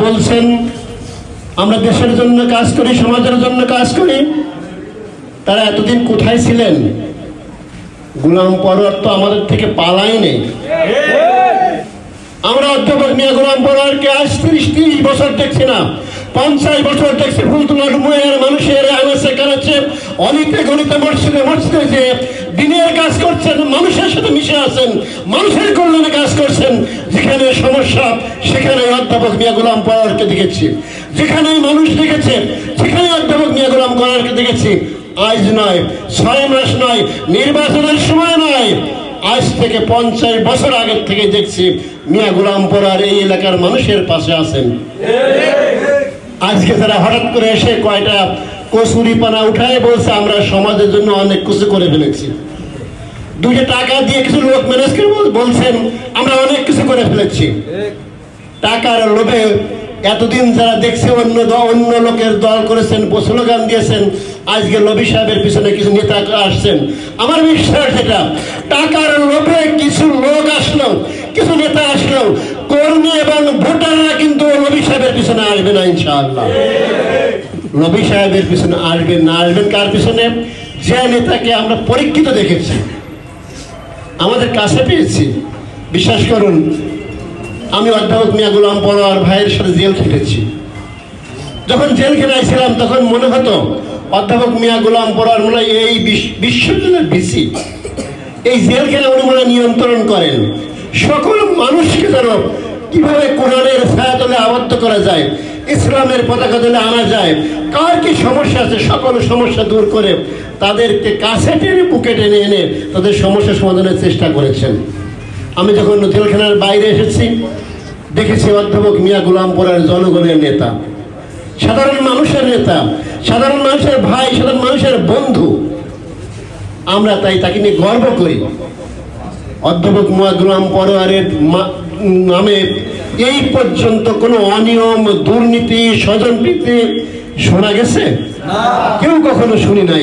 বলছেন আমরা দেশের জন্য কাজ করি, সমাজের জন্য কাজ করি, তারা এতদিন কোথায় ছিলেন? গোলাম পরোয়ার তো আমাদের থেকে পালাই নেই। আমরা অধ্যাপক মিয়া গোলাম পরোয়ারকে আজ 30 বছর দেখছি না, 50 বছর দেখছি ফুলতলার মুয়ের মানুষের আনাচে কানাচে অলিতে গলিতে মসজিদে মসজিদে যে দিনের কাজ করছেন, মানুষের সাথে মিশে আছেন, মানুষের কল্যাণে কাজ করছেন। যেখানে সমস্যা সেখানে অধ্যাপক মিয়া গোলাম পরোয়ারকে দেখেছি, যেখানে মানুষ দেখেছে সেখানে অধ্যাপক মিয়া গোলাম পরোয়ারকে দেখেছি। আজ নয়, 6 মাস নয়, নির্বাচনের সময় নয়, আজ থেকে 50 বছর আগের থেকে দেখছি মিয়া গোলাম পরোয়ার এই এলাকার মানুষের পাশে আছেন। আজকে তারা হঠাৎ করে এসে কয়টা কচুরিপানা উঠায় বলছে আমরা সমাজের জন্য অনেক কিছু করে ফেলেছি। 2 টাকা দিয়ে কিছু লোক ম্যানেজ করে বলছেন আমরা অনেক কিছু করে ফেলেছি। টাকার লোভে এতদিন যারা দেখছে অন্য লোকের দল করেছেন, স্লোগান দিয়েছেন, আজকে লবি সাহেবের পিছনে কিছু নেতা আসছেন। আমার বিশ্বাস এটা টাকার লোভে কিছু লোক আসলো, কিছু নেতা আসলো, কর্মী এবং ভোটাররা কিন্তু লবি সাহেবের পিছনে আসবে না ইনশাআল্লাহ। লবি সাহেবের পিছনে আসবেন না, আসবেন কার পিছনে? যে নেতাকে আমরা পরীক্ষিত দেখেছি, আমাদের কাছে পেয়েছি। বিশ্বাস করুন, আমি অধ্যাপক মিয়া গোলাম পরোয়ার ভাইয়ের সাথে জেল খেটেছি। যখন জেল খেলাইছিলাম তখন মনে হতো অধ্যাপক মিয়া গোলাম পরোয়ার মনে হয় এই বিশ্ববিদ্যালয়ের ভিসি, এই জেল খেলা উনি মনে নিয়ন্ত্রণ করেন। সকল মানুষকে যেন কিভাবে কোরআনের ছায়াতলে আবদ্ধ করা যায়, ইসলামের পতাকা তলে আনা যায়, কার কি সমস্যা আছে সকল সমস্যা দূর করে তাদেরকে কাছে টেনে বুকে টেনে এনে তাদের সমস্যা সমাধানের চেষ্টা করেছেন। আমি যখন জেলখানার বাইরে এসেছি দেখেছি অধ্যাপক মিয়া গোলাম পরোয়ার জনগণের নেতা, সাধারণ মানুষের নেতা, সাধারণ মানুষের ভাই, সাধারণ মানুষের বন্ধু। আমরা তাই তাকে নিয়ে গর্ব করি। অধ্যাপক মিয়া গোলাম পরোয়ারের নামে এই পর্যন্ত কোনো অনিয়ম, দুর্নীতি, স্বজনপ্রীতি শোনা গেছে? কেউ কখনো শুনি নাই।